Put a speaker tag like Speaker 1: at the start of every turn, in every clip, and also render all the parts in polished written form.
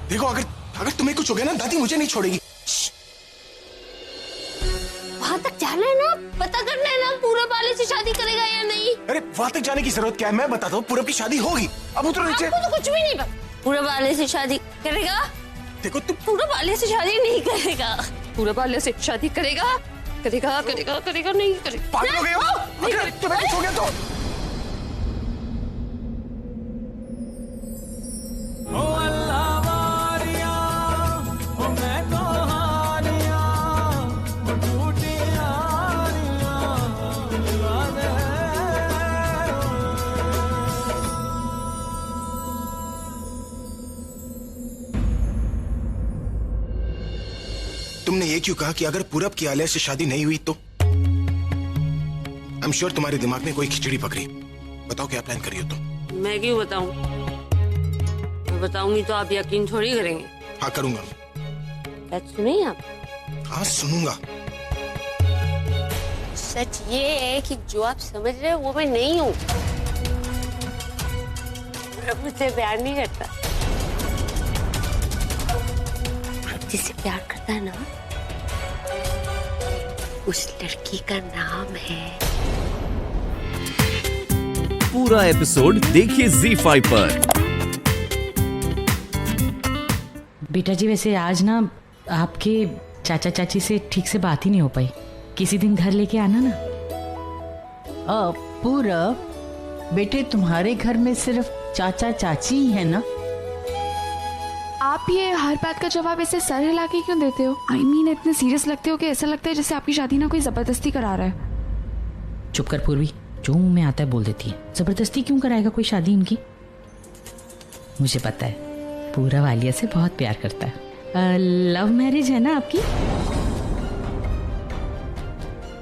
Speaker 1: देखो अगर अगर तुम्हें कुछ हो गया ना, दादी मुझे नहीं छोड़ेगी।
Speaker 2: वहाँ तक जाना है ना, पता करना है ना पूरब वाले से शादी करेगा या नहीं।
Speaker 1: अरे वहाँ तक जाने की जरूरत क्या है, मैं बताता हूँ। पूरब की शादी होगी। अब उतरो नीचे।
Speaker 2: आपको तो कुछ भी नहीं पता। पूरब वाले से शादी करेगा?
Speaker 1: देखो तुम
Speaker 2: पूरब वाले से शादी नहीं करेगा। पूरब वाले से शादी करेगा? करेगा करेगा करेगा नहीं करेगा।
Speaker 1: पागल हो गए हो? अगर तुम्हें कुछ हो गया तो तुमने ये क्यों कहा कि अगर पूरब की आलिया से शादी नहीं हुई तो? आई एम श्योर तुम्हारे दिमाग में कोई खिचड़ी पकड़ी। बताओ क्या प्लान करी हो तुम?
Speaker 2: मैं क्यों बताऊं? मैं बताऊंगी तो आप यकीन थोड़ी करेंगे।
Speaker 1: हाँ करूंगा।
Speaker 2: सच सुनिए आप।
Speaker 1: हाँ सुनूंगा।
Speaker 2: सच ये है कि जो आप समझ रहे हो वो मैं नहीं हूँ। मुझसे प्यार नहीं करता। जिससे प्यार करता है ना, उस लड़की का नाम है।
Speaker 3: पूरा एपिसोड देखिए ZEE5 पर।
Speaker 4: बेटा जी वैसे आज ना आपके चाचा चाची से ठीक से बात ही नहीं हो पाई। किसी दिन घर लेके आना ना।
Speaker 5: पूरब बेटे, तुम्हारे घर में सिर्फ चाचा चाची ही है ना?
Speaker 6: आप ये हर बात का जवाब ऐसे सर हिला के क्यों देते हो? I mean, इतने सीरियस लगते हो कि ऐसा लगता है जैसे आपकी शादी ना कोई जबरदस्ती करा रहा है।
Speaker 4: चुप कर पूर्वी, जो मुंह में आता है बोल देती है। जबरदस्ती क्यों कराएगा कोई शादी इनकी? मुझे पता है पूरा वालिया से बहुत प्यार करता है। लव मैरिज है ना आपकी?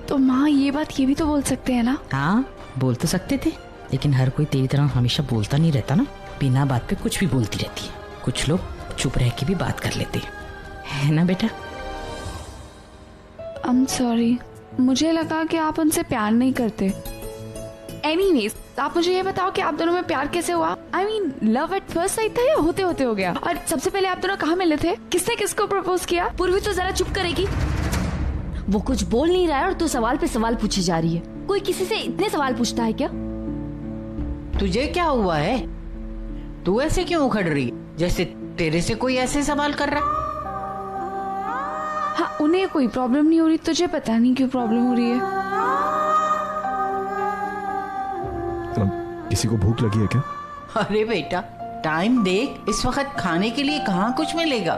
Speaker 6: तो माँ ये बात ये भी तो बोल सकते हैं ना।
Speaker 4: हाँ बोल तो सकते थे, लेकिन हर कोई तेरी तरह हमेशा बोलता नहीं रहता ना। बिना बात पे कुछ भी बोलती रहती है। कुछ लोग चुप रह के भी बात कर लेते है ना बेटा?
Speaker 6: I'm sorry, मुझे लगा कि आप उनसे प्यार नहीं करते। Anyways, आप मुझे ये बताओ कि आप दोनों में प्यार कैसे हुआ? I mean, love at first sight था या होते होते हो गया? और सबसे पहले आप दोनों कहाँ मिले थे? किसने किसको प्रपोज किया?
Speaker 7: पूर्वी तो जरा चुप करेगी। वो कुछ बोल नहीं रहा है और तू सवाल पे सवाल पूछे जा रही है। कोई किसी से इतने सवाल पूछता है क्या?
Speaker 5: तुझे क्या हुआ है? तू ऐसे क्यों उखड़ रही है जैसे तेरे से कोई ऐसे सवाल कर रहा?
Speaker 6: हाँ, उन्हें कोई प्रॉब्लम नहीं हो रही, तुझे पता नहीं क्यों प्रॉब्लम हो रही है।
Speaker 8: किसी को भूख लगी है क्या?
Speaker 5: अरे बेटा टाइम देख, इस वक्त खाने के लिए कहाँ कुछ मिलेगा।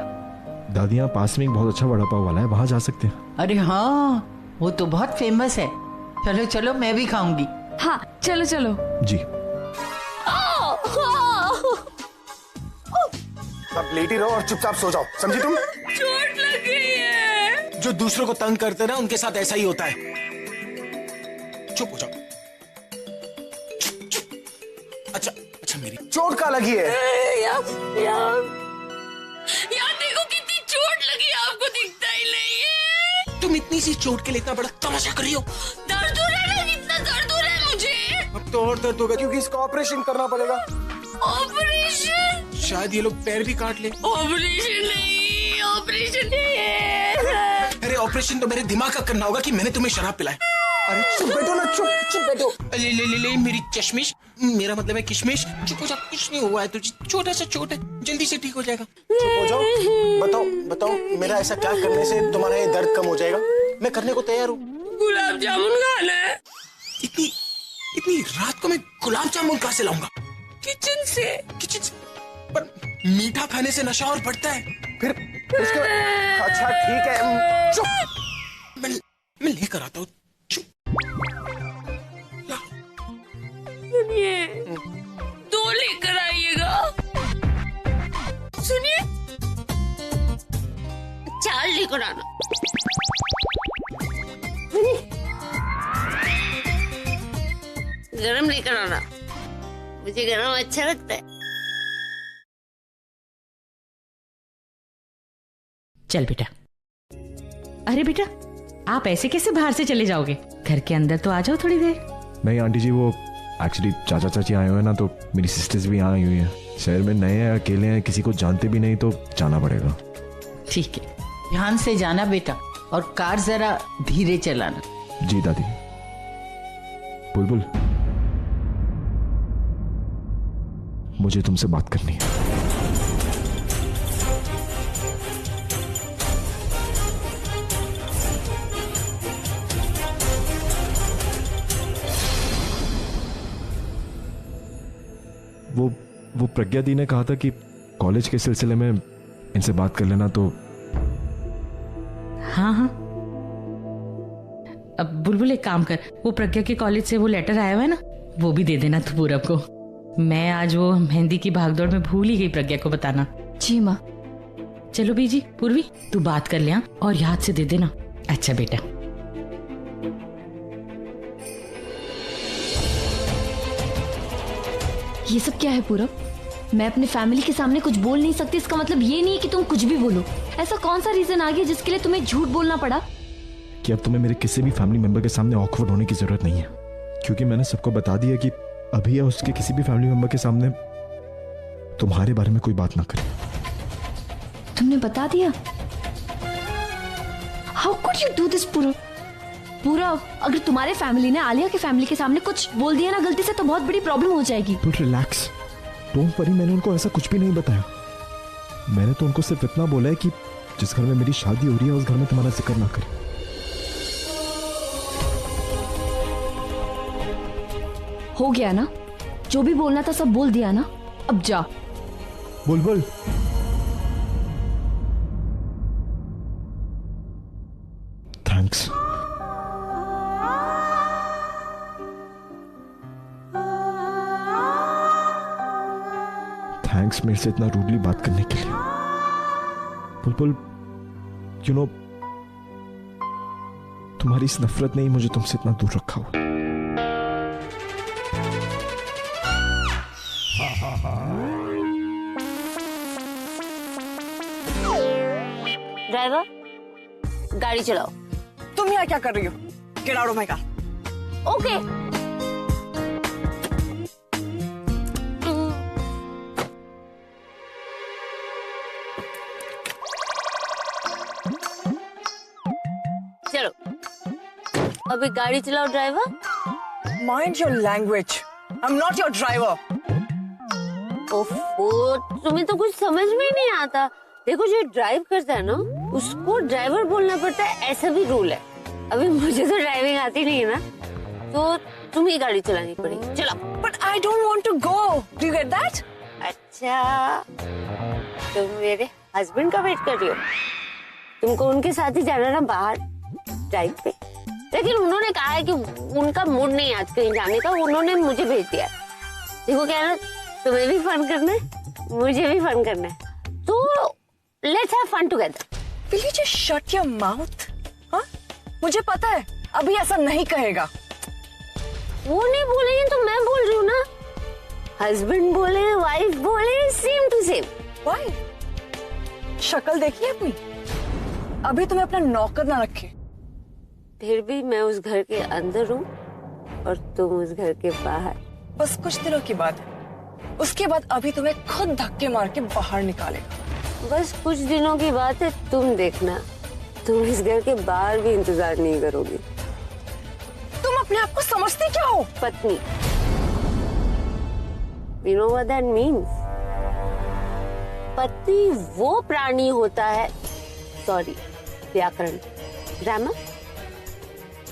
Speaker 8: दादी यहाँ पास में एक बहुत अच्छा वड़ा पाव वाला है, वहाँ जा सकते हैं।
Speaker 5: अरे हाँ, वो तो बहुत फेमस है। चलो चलो, मैं भी खाऊंगी।
Speaker 6: हाँ चलो चलो
Speaker 8: जी।
Speaker 1: अब लेटी रहो और चुपचाप सो जाओ, समझी तुम?
Speaker 2: चोट लग गई है।
Speaker 1: जो दूसरों को तंग करते ना उनके साथ ऐसा ही होता है। चुप हो जाओ। चुप। अच्छा अच्छा, मेरी चोट कहाँ लगी है?
Speaker 2: यार देखो कितनी चोट लगी, आपको दिखता ही नहीं है।
Speaker 1: तुम इतनी सी चोट के लिए इतना बड़ा तमाशा कर रही हो।
Speaker 2: दर्द हो रहा है, कितना दर्द हो रहा है मुझे।
Speaker 1: अब तो और दर्द होगा क्योंकि इसका ऑपरेशन करना पड़ेगा।
Speaker 2: ऑपरेशन?
Speaker 1: शायद ये लोग पैर भी काट ले।
Speaker 2: ऑपरेशन नहीं, ऑपरेशन नहीं है।
Speaker 1: अरे ऑपरेशन तो मेरे दिमाग का करना होगा कि मैंने तुम्हें शराब पिलाई। अरे चुप बैठो ना, चुप चुप बैठो। ले ले ले ले मेरी चश्मिश, मेरा मतलब है किशमिश। चुप हो जा, कुछ नहीं हुआ है तुझे, छोटा सा चोट है, जल्दी से ठीक हो जाएगा। चुप हो जाओ। बताओ बताओ, मेरा ऐसा क्या करने से तुम्हारा ये दर्द कम हो जाएगा? मैं करने को तैयार हूँ।
Speaker 2: गुलाब जामुन खाना है।
Speaker 1: इतनी इतनी रात को मैं गुलाब जामुन कहाँ से लाऊंगा?
Speaker 2: किचन से।
Speaker 1: किचन से? पर मीठा खाने से नशा और बढ़ता है। फिर उसके अच्छा ठीक है, चुप। मैं लेकर आता हूँ, चुप।
Speaker 2: सुनिए, 2 लेकर आइएगा। सुनिए, 4 लेकर आना। गरम लेकर आना, मुझे गरम अच्छा लगता है।
Speaker 4: चल बेटा। अरे बेटा, आप ऐसे कैसे बाहर से चले जाओगे? घर के अंदर तो आ जाओ थोड़ी देर।
Speaker 8: नहीं आंटी जी, वो एक्चुअली चाचा चाची आए हुए हैं ना, तो मेरी सिस्टर्स भी यहाँ आई हुई हैं। शहर में नए हैं, अकेले हैं, किसी को जानते भी नहीं, तो जाना पड़ेगा।
Speaker 5: ठीक है, ध्यान से जाना बेटा, और कार जरा धीरे चलाना।
Speaker 8: जी दादी। बुलबुल, मुझे तुमसे बात करनी है। वो प्रज्ञा दी ने कहा था कि कॉलेज के सिलसिले में इनसे बात कर लेना, तो
Speaker 4: हाँ हाँ। अब बुलबुल एक काम कर, वो प्रज्ञा के कॉलेज से वो लेटर आया हुआ है ना, वो भी दे देना तू पूरब को। मैं आज वो मेहंदी की भागदौड़ में भूल ही गई प्रज्ञा को बताना।
Speaker 6: जी माँ।
Speaker 4: चलो बीजी, पूर्वी तू बात कर ले और याद से दे देना। अच्छा बेटा।
Speaker 7: ये सब क्या है पूरब? मैं अपने फैमिली के सामने कुछ बोल नहीं सकती, इसका मतलब ये नहीं है कि तुम कुछ भी बोलो। ऐसा कौन सा रीजन आ गया जिसके लिए तुम्हें झूठ बोलना पड़ा?
Speaker 8: कि अब तुम्हें मेरे किसी भी फैमिली मेंबर के सामने ऑकवर्ड होने की जरूरत नहीं है, क्योंकि मैंने सबको बता दिया कि अभी या उसके किसी भी फैमिली मेंबर के सामने तुम्हारे बारे में कोई बात ना करे।
Speaker 7: तुमने बता दिया? How could you do this पूरब? पूरब, अगर तुम्हारे फैमिली ने आलिया के फैमिली के सामने कुछ बोल दिया ना गलती से, तो बहुत बड़ी प्रॉब्लम हो जाएगी।
Speaker 8: तो रिलैक्स, डोंट वरी, मैंने उनको ऐसा कुछ भी नहीं बताया। मैंने तो उनको सिर्फ इतना बोला है कि जिस घर में मेरी शादी हो रही है उस घर में तुम्हारा जिक्र ना करे।
Speaker 7: हो गया ना, जो भी बोलना था सब बोल दिया ना, अब जा।
Speaker 8: बुलबुल, थैंक्स। थैंक्स मेरे से इतना रूडली बात करने के लिए। बुलबुल, यू नो, तुम्हारी इस नफरत ने ही मुझे तुमसे इतना दूर रखा हुआ।
Speaker 2: ड्राइवर, गाड़ी चलाओ।
Speaker 9: तुम यहाँ क्या कर रही हो? Get out of my car.
Speaker 2: Okay. चलो, अभी गाड़ी चलाओ driver.
Speaker 9: Mind your language, I am not your driver.
Speaker 2: ओफो, तुम्हें तो कुछ समझ में ही नहीं आता। देखो, जो ड्राइव करता है ना, उसको ड्राइवर बोलना पड़ता है, ऐसा भी रूल है। अभी मुझे तो ड्राइविंग आती नहीं है ना, तो तुम्हें गाड़ी चलानी पड़ेगी। चलो।
Speaker 9: But I don't want to go, do you get that?
Speaker 2: अच्छा, तुम मेरे हस्बैंड का वेट कर रही हो? तुमको उनके साथ ही जाना ना बाहर ड्राइव पे, लेकिन उन्होंने कहा है कि उनका मूड नहीं आज कहीं जाने का, उन्होंने मुझे भेज दिया। देखो क्या ना, तुम्हें भी फन करना है, मुझे भी फन करना है, तो let's have fun together.
Speaker 9: Will you just shut your mouth? हाँ, मुझे पता है अभी ऐसा नहीं कहेगा।
Speaker 2: वो नहीं बोलेंगे तो मैं बोल रही हूँ ना। हस्बैंड बोले, वाइफ बोले, सेम टू सेम।
Speaker 9: वाइफ? शक्ल देखिए अपनी, अभी तुम्हें अपना नौकर ना रखे।
Speaker 2: फिर भी मैं उस घर के अंदर हूँ और तुम उस घर के बाहर।
Speaker 9: बस कुछ दिनों की बात है, उसके बाद अभी तुम्हें खुद धक्के मार के बाहर निकालेगा।
Speaker 2: बस कुछ दिनों की बात है, तुम देखना, तुम इस घर के बाहर भी इंतजार नहीं करोगी।
Speaker 9: तुम अपने आप को समझती क्या हो?
Speaker 2: पत्नी। You know what that means? पति वो प्राणी होता है, सॉरी व्याकरण, ग्रामर।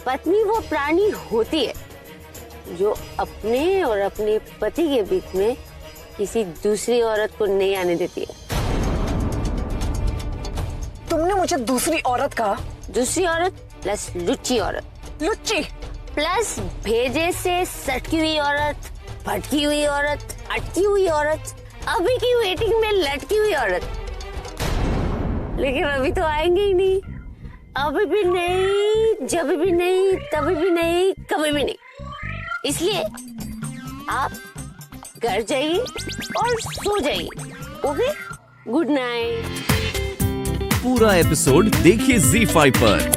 Speaker 2: पत्नी वो प्राणी होती है जो अपने और अपने पति के बीच में किसी दूसरी औरत को नहीं आने देती है।
Speaker 9: तुमने मुझे दूसरी औरत कहा?
Speaker 2: दूसरी औरत प्लस लुच्ची औरत।
Speaker 9: लुच्ची
Speaker 2: प्लस भेजे से सटकी हुई औरत, भटकी हुई औरत, अटकी हुई औरत, अभी की वेटिंग में लटकी हुई औरत। लेकिन अभी तो आएंगे ही नहीं, अभी भी नहीं, जब भी नहीं, तभी भी नहीं, कभी भी नहीं। इसलिए आप घर जाइए और सो जाइए। Okay, good night.
Speaker 3: पूरा एपिसोड देखिए ZEE5 पर।